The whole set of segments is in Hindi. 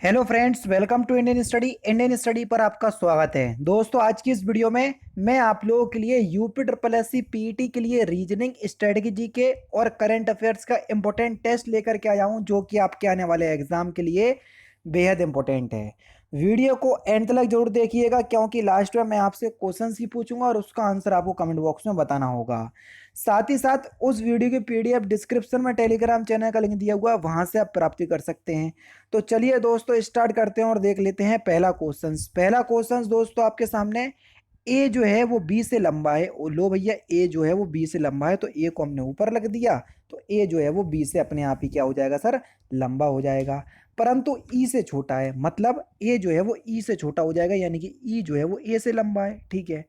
Hello friends, welcome to Indian study पर आपका स्वागत है। दोस्तों, आज की इस वीडियो में मैं आप लोगों के लिए UP triple S C PET के लिए रीजनिंग, स्ट्रेटजी के और करंट अफेयर्स का इंपॉर्टेंट टेस्ट लेकर के आया हूं, जो कि आपके आने वाले एग्जाम के लिए बेहद इंपॉर्टेंट है। वीडियो को एंड तक जरूर देखिएगा, क्योंकि लास्ट में मैं आपसे क्वेश्चंस ही पूछूंगा और उसका आंसर आपको कमेंट बॉक्स में बताना होगा। साथ ही साथ उस वीडियो की पीडीएफ डिस्क्रिप्शन में टेलीग्राम चैनल का लिंक दिया हुआ है, वहां से आप प्राप्ति कर सकते हैं। तो चलिए दोस्तों, स्टार्ट करते हैं और देख लेते हैं पहला क्वेश्चन दोस्तों आपके सामने। ए जो है वो बी से लंबा है। लो भैया, ए जो है वो बी से लंबा है, तो ए को हमने ऊपर रख दिया। तो ए जो है वो बी से अपने आप ही क्या हो जाएगा सर, लंबा हो जाएगा। परंतु ई से छोटा है, मतलब ए जो है वो ई से छोटा हो जाएगा, यानी कि ई जो है वो ए से लंबा है। ठीक है।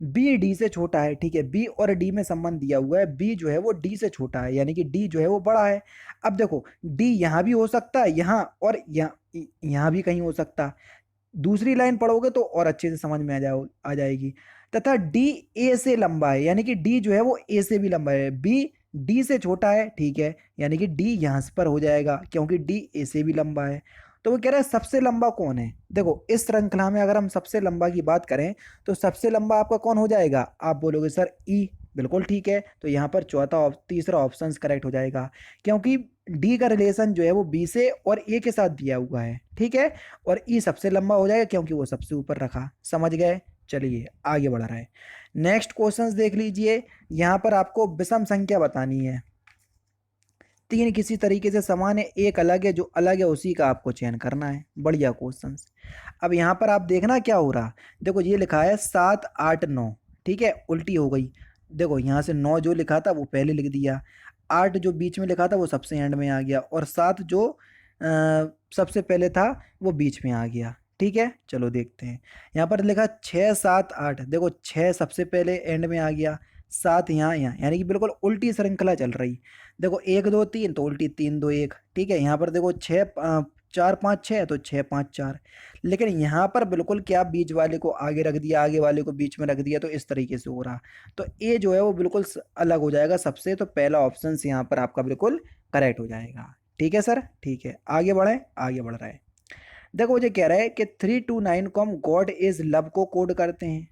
बी डी से छोटा है। ठीक है, बी और डी में संबंध दिया हुआ है। बी जो है वो डी से छोटा है, यानी कि डी जो है वो बड़ा है। अब देखो, डी यहाँ भी हो सकता है, यहाँ और यहाँ भी कहीं हो सकता। दूसरी लाइन पढ़ोगे तो और अच्छे से समझ में आ जाएगी। तथा डी ए से लंबा है, यानी कि डी जो है वो ए से भी लंबा है। बी डी से छोटा है। ठीक है, यानी कि डी यहाँ पर हो जाएगा, क्योंकि डी ए से भी लंबा है। तो वो कह रहा है सबसे लंबा कौन है। देखो, इस श्रृंखला में अगर हम सबसे लंबा की बात करें तो सबसे लंबा आपका कौन हो जाएगा। आप बोलोगे सर ई। बिल्कुल ठीक है, तो यहाँ पर तीसरा ऑप्शन करेक्ट हो जाएगा, क्योंकि डी का रिलेशन जो है वो बी से और ए के साथ दिया हुआ है। ठीक है, और ई सबसे लंबा हो जाएगा क्योंकि वो सबसे ऊपर रखा। समझ गए। चलिए आगे बढ़ रहा है। नेक्स्ट क्वेश्चंस देख लीजिए। यहाँ पर आपको विषम संख्या बतानी है। तीन किसी तरीके से समान है, एक अलग है, जो अलग है उसी का आपको चयन करना है। बढ़िया क्वेश्चंस। अब यहाँ पर आप देखना क्या हो रहा। देखो, ये लिखा है 7 8 9। ठीक है, उल्टी हो गई। देखो, यहाँ से 9 जो लिखा था वो पहले लिख दिया, 8 जो बीच में लिखा था वो सबसे एंड में आ गया, और 7 जो सबसे पहले था वो बीच में आ गया। ठीक है, चलो देखते हैं। यहाँ पर लिखा 6 7 8। देखो, 6 सबसे पहले एंड में आ गया, 7 यहाँ, यानी कि बिल्कुल उल्टी श्रृंखला चल रही। देखो, 1 2 3 तो उल्टी 3 2 1। ठीक है, यहाँ पर देखो 6 4 5 6 तो 6 5 4। लेकिन यहाँ पर बिल्कुल क्या, बीच वाले को आगे रख दिया, आगे वाले को बीच में रख दिया, तो इस तरीके से हो रहा। तो ए जो है वो बिल्कुल अलग हो जाएगा सबसे। तो पहला ऑप्शन यहाँ पर आपका बिल्कुल करेक्ट हो जाएगा। ठीक है सर, ठीक है, आगे बढ़े। आगे बढ़ रहा है। देखो, मुझे कह रहा है कि 3 2 9 को हम गॉड इज लव को कोड करते हैं,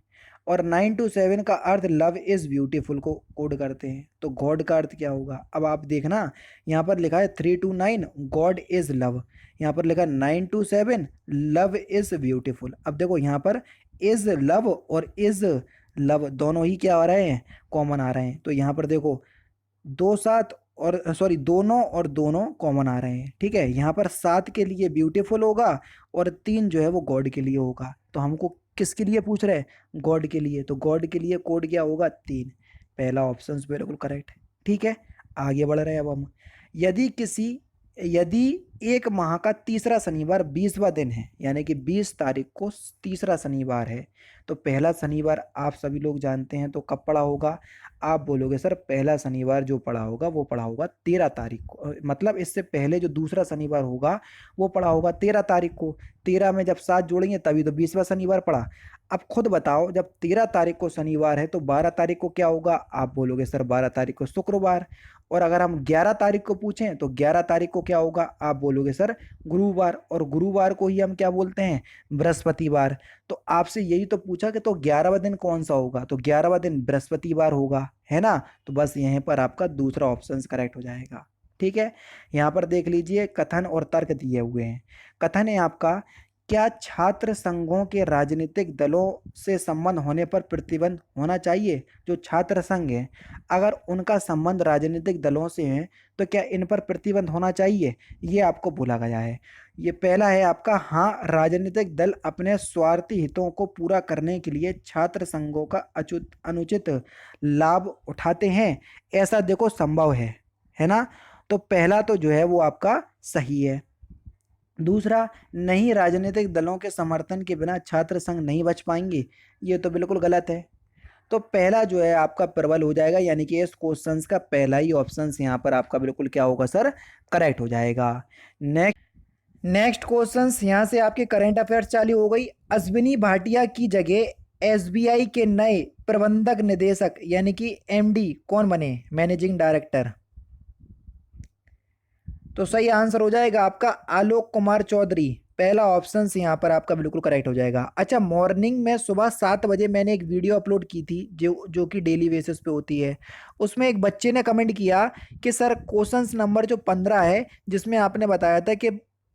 और 9 2 7 का अर्थ लव इज ब्यूटीफुल को कोड करते हैं। तो गॉड का अर्थ क्या होगा, अब आप देखना। यहाँ पर लिखा है 3 2 9 गॉड इज लव, यहाँ पर लिखा है 9 2 7 लव इज ब्यूटीफुल। अब देखो, यहाँ पर इज लव और इज लव दोनों ही क्या आ रहे हैं, कॉमन आ रहे हैं। तो यहाँ पर देखो, 2 7 और सॉरी, दोनों और दोनों कॉमन आ रहे हैं। ठीक है, यहाँ पर 7 के लिए ब्यूटीफुल होगा, और 3 जो है वो गॉड के लिए होगा। तो हमको किसके लिए पूछ रहे हैं, गॉड के लिए। तो गॉड के लिए कोड क्या होगा, 3। पहला ऑप्शन बिल्कुल करेक्ट है। ठीक है, आगे बढ़ रहे हैं अब हम। यदि किसी यदि एक माह का तीसरा शनिवार 20वां दिन है, यानी कि 20 तारीख को तीसरा शनिवार है, तो पहला शनिवार आप सभी लोग जानते हैं तो कब पड़ा होगा। आप बोलोगे सर, पहला शनिवार जो पड़ा होगा वो पड़ा होगा 13 तारीख को, मतलब इससे पहले जो दूसरा शनिवार होगा वो पड़ा होगा 13 तारीख को। 13 में जब 7 जोड़ेंगे तभी तो 20वां शनिवार पड़ा। अब खुद बताओ, जब 13 तारीख को शनिवार है तो 12 तारीख को क्या होगा। आप बोलोगे सर 12 तारीख को शुक्रवार। और अगर हम 11 तारीख को पूछें तो 11 तारीख को क्या होगा। आप बोलोगे सर गुरुवार, और गुरुवार को ही हम क्या बोलते हैं, बृहस्पतिवार। तो आपसे यही तो पूछा कि तो 11वां दिन कौन सा होगा, तो 11वां दिन बृहस्पतिवार होगा, है ना। तो बस यहीं पर आपका दूसरा ऑप्शन करेक्ट हो जाएगा। ठीक है, यहाँ पर देख लीजिए, कथन और तर्क दिए हुए हैं। कथन है आपका, क्या छात्र संघों के राजनीतिक दलों से संबंध होने पर प्रतिबंध होना चाहिए। जो छात्र संघ है, अगर उनका संबंध राजनीतिक दलों से है तो क्या इन पर प्रतिबंध होना चाहिए, ये आपको बोला गया है। ये पहला है आपका, हाँ, राजनीतिक दल अपने स्वार्थी हितों को पूरा करने के लिए छात्र संघों का अनुचित लाभ उठाते हैं, ऐसा देखो संभव है ना। तो पहला तो जो है वो आपका सही है। दूसरा, नहीं, राजनीतिक दलों के समर्थन के बिना छात्र संघ नहीं बच पाएंगे, ये तो बिल्कुल गलत है। तो पहला जो है आपका प्रबल हो जाएगा, यानी कि इस क्वेश्चन का पहला ही ऑप्शन यहाँ पर आपका बिल्कुल क्या होगा सर, करेक्ट हो जाएगा। नेक्स्ट क्वेश्चन यहाँ से आपके करंट अफेयर्स चालू हो गई। अश्विनी भाटिया की जगह एसबीआई के नए प्रबंधक निदेशक यानी कि एमडी कौन बने, मैनेजिंग डायरेक्टर। तो सही आंसर हो जाएगा आपका आलोक कुमार चौधरी। पहला ऑप्शन यहाँ पर आपका बिल्कुल करेक्ट हो जाएगा। अच्छा, मॉर्निंग में सुबह 7 बजे मैंने एक वीडियो अपलोड की थी जो जो कि डेली बेसिस पे होती है। उसमें एक बच्चे ने कमेंट किया कि सर क्वेश्चंस नंबर जो 15 है, जिसमें आपने बताया था कि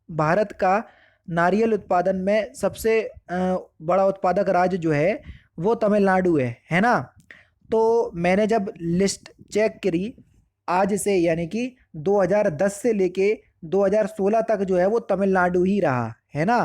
भारत का नारियल उत्पादन में सबसे बड़ा उत्पादक राज्य जो है वो तमिलनाडु है ना। तो मैंने जब लिस्ट चेक करी आज से, यानी कि 2010 से लेके 2016 तक जो है वो तमिलनाडु ही रहा है ना।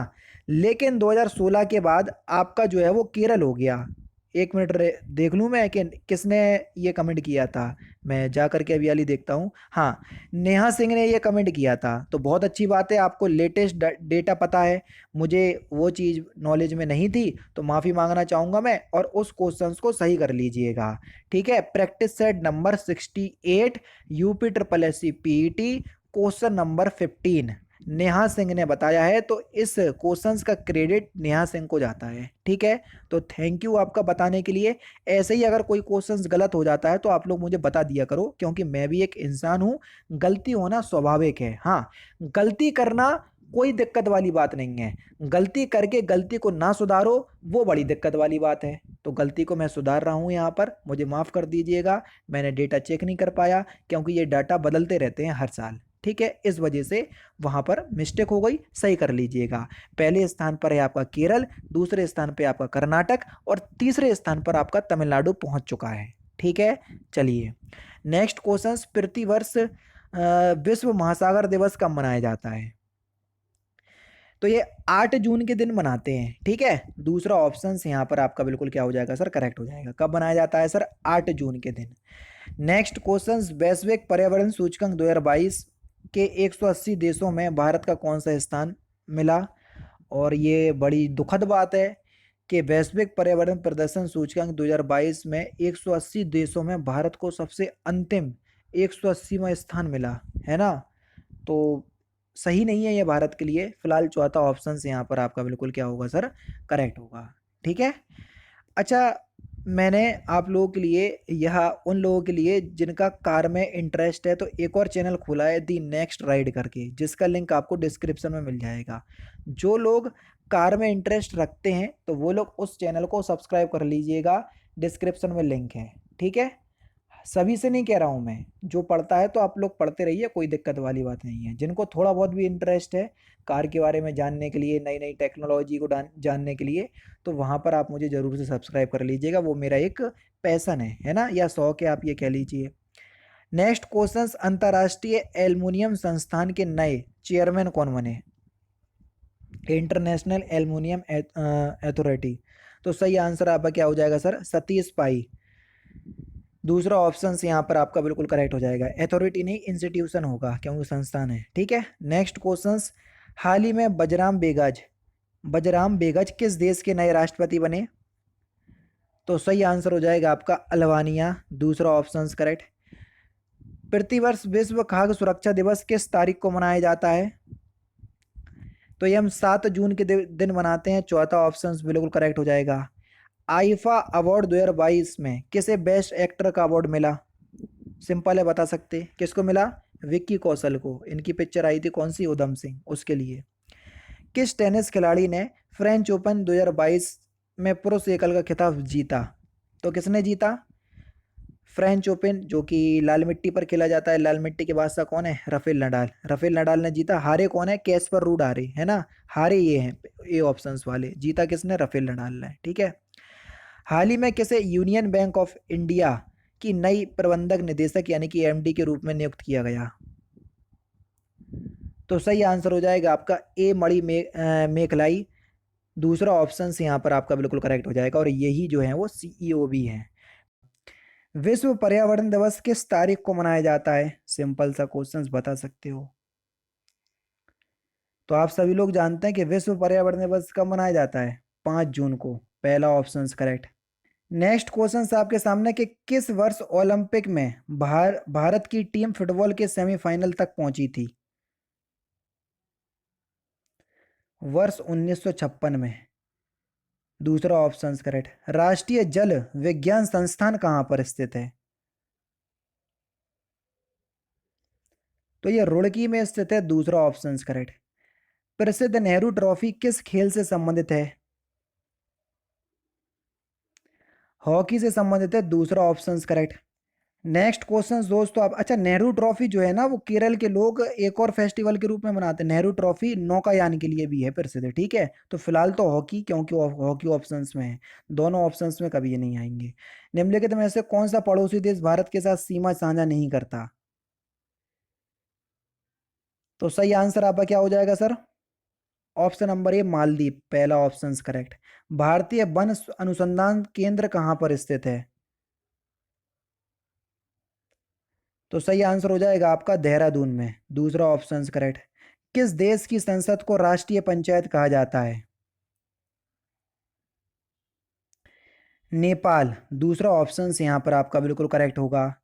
लेकिन 2016 के बाद आपका जो है वो केरल हो गया। एक मिनट देख लूँ मैं कि किसने ये कमेंट किया था। मैं जा करके अभी वाली देखता हूँ। हाँ, नेहा सिंह ने ये कमेंट किया था। तो बहुत अच्छी बात है, आपको लेटेस्ट डेटा पता है। मुझे वो चीज़ नॉलेज में नहीं थी, तो माफ़ी मांगना चाहूँगा मैं, और उस क्वेश्चंस को सही कर लीजिएगा। ठीक है, practice set number 68 UP triple S C PET question number 15 Neha Singh ने बताया है। तो इस क्वेश्चंस का क्रेडिट नेहा सिंह को जाता है। ठीक है, तो थैंक यू आपका बताने के लिए। ऐसे ही अगर कोई क्वेश्चंस गलत हो जाता है तो आप लोग मुझे बता दिया करो, क्योंकि मैं भी एक इंसान हूँ, गलती होना स्वाभाविक है। हाँ, गलती करना कोई दिक्कत वाली बात नहीं है, गलती करके गलती को ना सुधारो वो बड़ी दिक्कत वाली बात है। तो गलती को मैं सुधार रहा हूँ यहाँ पर, मुझे माफ़ कर दीजिएगा। मैंने डेटा चेक नहीं कर पाया, क्योंकि ये डाटा बदलते रहते हैं हर साल। ठीक है, इस वजह से वहाँ पर मिस्टेक हो गई, सही कर लीजिएगा। पहले स्थान पर है आपका केरल, दूसरे स्थान पे आपका कर्नाटक, और तीसरे स्थान पर आपका तमिलनाडु पहुँच चुका है। ठीक है, चलिए नेक्स्ट क्वेश्चन। प्रतिवर्ष विश्व महासागर दिवस कब मनाया जाता है? तो ये 8 जून के दिन मनाते हैं। ठीक है, दूसरा ऑप्शन यहाँ पर आपका बिल्कुल क्या हो जाएगा सर, करेक्ट हो जाएगा। कब मनाया जाता है सर? 8 जून के दिन। नेक्स्ट क्वेश्चन, वैश्विक पर्यावरण सूचकांक 2022 के 180 देशों में भारत का कौन सा स्थान मिला? और ये बड़ी दुखद बात है कि वैश्विक पर्यावरण प्रदर्शन सूचकांक 2022 में 180 देशों में भारत को सबसे अंतिम 180वां स्थान मिला है ना। तो सही नहीं है ये भारत के लिए। फिलहाल चौथा ऑप्शन से यहाँ पर आपका बिल्कुल क्या होगा सर, करेक्ट होगा। ठीक है। अच्छा, मैंने आप लोगों के लिए, यह उन लोगों के लिए जिनका कार में इंटरेस्ट है, तो एक और चैनल खुला है दी नेक्स्ट राइड करके, जिसका लिंक आपको डिस्क्रिप्शन में मिल जाएगा। जो लोग कार में इंटरेस्ट रखते हैं तो वो लोग उस चैनल को सब्सक्राइब कर लीजिएगा, डिस्क्रिप्शन में लिंक है। ठीक है, सभी से नहीं कह रहा हूँ मैं, जो पढ़ता है तो आप लोग पढ़ते रहिए, कोई दिक्कत वाली बात नहीं है। जिनको थोड़ा बहुत भी इंटरेस्ट है कार के बारे में जानने के लिए, नई नई टेक्नोलॉजी को जानने के लिए, तो वहाँ पर आप मुझे ज़रूर से सब्सक्राइब कर लीजिएगा। वो मेरा एक पैसन है ना, या शौक है, आप ये कह लीजिए। नेक्स्ट क्वेश्चन, अंतर्राष्ट्रीय एल्युमिनियम संस्थान के नए चेयरमैन कौन बने? International aluminium authority. तो सही आंसर आपका क्या हो जाएगा सर? सतीश पाई। दूसरा ऑप्शन यहाँ पर आपका बिल्कुल करेक्ट हो जाएगा। अथॉरिटी नहीं, इंस्टीट्यूशन होगा, क्योंकि संस्थान है। ठीक है, नेक्स्ट क्वेश्चन, हाल ही में बजराम बेगज किस देश के नए राष्ट्रपति बने? तो सही आंसर हो जाएगा आपका अल्बानिया। दूसरा ऑप्शन करेक्ट। प्रतिवर्ष विश्व खाद्य सुरक्षा दिवस किस तारीख को मनाया जाता है? तो ये हम 7 जून के दिन मनाते हैं। चौथा ऑप्शन बिल्कुल करेक्ट हो जाएगा। आईफा अवार्ड 2022 में किसे बेस्ट एक्टर का अवार्ड मिला? सिंपल है, बता सकते किसको मिला? विक्की कौशल को। इनकी पिक्चर आई थी कौन सी, उधम सिंह, उसके लिए। किस टेनिस खिलाड़ी ने फ्रेंच ओपन 2022 में पुरुष एकल का खिताब जीता? तो किसने जीता? फ्रेंच ओपन जो कि लाल मिट्टी पर खेला जाता है, लाल मिट्टी के बादशाह कौन है? Rafael Nadal. राफेल नडाल ने जीता। हारे कौन है? कैस्पर रूड हारे, है ना। हारे ये हैं ए ऑप्शंस वाले, जीता किसने? राफेल नडाल ने। ठीक है। हाल ही में किसे यूनियन बैंक ऑफ इंडिया की नई प्रबंधक निदेशक यानी कि एमडी के रूप में नियुक्त किया गया? तो सही आंसर हो जाएगा आपका ए मणि मेखलाई। दूसरा ऑप्शन से यहाँ पर आपका बिल्कुल करेक्ट हो जाएगा, और यही जो है वो सीईओ भी हैं। विश्व पर्यावरण दिवस किस तारीख को मनाया जाता है? सिंपल सा क्वेश्चन, बता सकते हो। तो आप सभी लोग जानते हैं कि विश्व पर्यावरण दिवस कब मनाया जाता है? 5 जून को। पहला ऑप्शन करेक्ट। नेक्स्ट क्वेश्चन आपके सामने कि किस वर्ष ओलंपिक में भारत की टीम फुटबॉल के सेमीफाइनल तक पहुंची थी? वर्ष 1956 में। दूसरा ऑप्शन करेक्ट। राष्ट्रीय जल विज्ञान संस्थान कहाँ पर स्थित है? तो ये रुड़की में स्थित है। दूसरा ऑप्शन करेक्ट। प्रसिद्ध नेहरू ट्रॉफी किस खेल से संबंधित है? हॉकी से संबंधित है, दूसरा ऑप्शन करेक्ट। नेक्स्ट क्वेश्चन दोस्तों आप, अच्छा नेहरू ट्रॉफी जो है ना वो केरल के लोग एक और फेस्टिवल के रूप में मनाते हैं। नेहरू ट्रॉफी नौकायान के लिए भी है प्रसिद्ध, ठीक है। तो फिलहाल तो हॉकी, क्योंकि हॉकी ऑप्शंस में है, दोनों ऑप्शंस में कभी ये नहीं आएंगे। निम्नलिखित में से कौन सा पड़ोसी देश भारत के साथ सीमा साझा नहीं करता? तो सही आंसर आपका क्या हो जाएगा sir? Option number A Maldives, पहला ऑप्शन करेक्ट। भारतीय वन अनुसंधान केंद्र कहाँ पर स्थित है? तो सही आंसर हो जाएगा आपका देहरादून में, दूसरा ऑप्शन करेक्ट। किस देश की संसद को राष्ट्रीय पंचायत कहा जाता है? नेपाल, दूसरा ऑप्शन यहाँ पर आपका बिल्कुल करेक्ट होगा।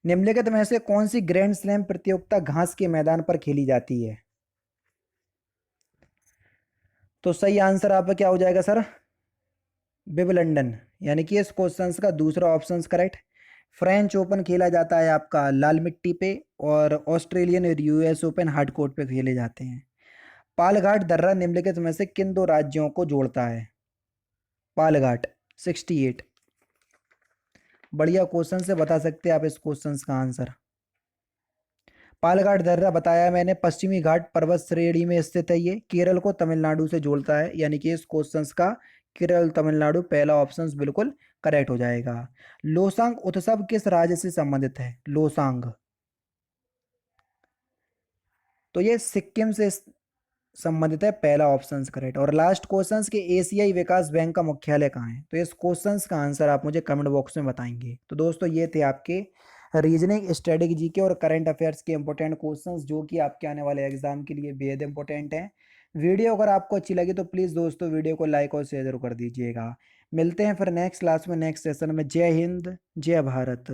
निम्नलिखित में से कौन सी ग्रैंड स्लैम प्रतियोगिता घास के मैदान पर खेली जाती है? तो सही आंसर आपका क्या हो जाएगा सर? विंबलडन, यानी कि इस क्वेश्चन का दूसरा ऑप्शन करेक्ट। फ्रेंच ओपन खेला जाता है आपका लाल मिट्टी पे, और ऑस्ट्रेलियन और यूएस ओपन हार्ड कोर्ट पे खेले जाते हैं। पालघाट दर्रा निम्नलिखित में से किन दो राज्यों को जोड़ता है? पालघाट 68। बढ़िया क्वेश्चन से बता सकते हैं आप इस क्वेश्चन का आंसर। पालघाट दर्रा बताया मैंने, पश्चिमी घाट पर्वत श्रेणी में स्थित है, ये केरल को तमिलनाडु से जोड़ता है, यानी कि इस क्वेश्चन का केरल तमिलनाडु पहला ऑप्शन बिल्कुल करेक्ट हो जाएगा। लोसांग उत्सव किस राज्य से संबंधित है? लोसांग, तो ये सिक्किम से संबंधित है, पहला ऑप्शन करेक्ट। और लास्ट क्वेश्चन के एशियाई विकास बैंक का मुख्यालय कहाँ है? तो इस क्वेश्चन का आंसर आप मुझे कमेंट बॉक्स में बताएंगे। तो दोस्तों ये थे आपके रीजनिंग, स्ट्रेटेजी के और करंट अफेयर्स के इंपॉर्टेंट क्वेश्चंस, जो कि आपके आने वाले एग्जाम के लिए बेहद इंपॉर्टेंट हैं। वीडियो अगर आपको अच्छी लगी तो प्लीज़ दोस्तों वीडियो को लाइक और शेयर जरूर कर दीजिएगा। मिलते हैं फिर नेक्स्ट क्लास में, नेक्स्ट सेशन में। जय हिंद, जय भारत।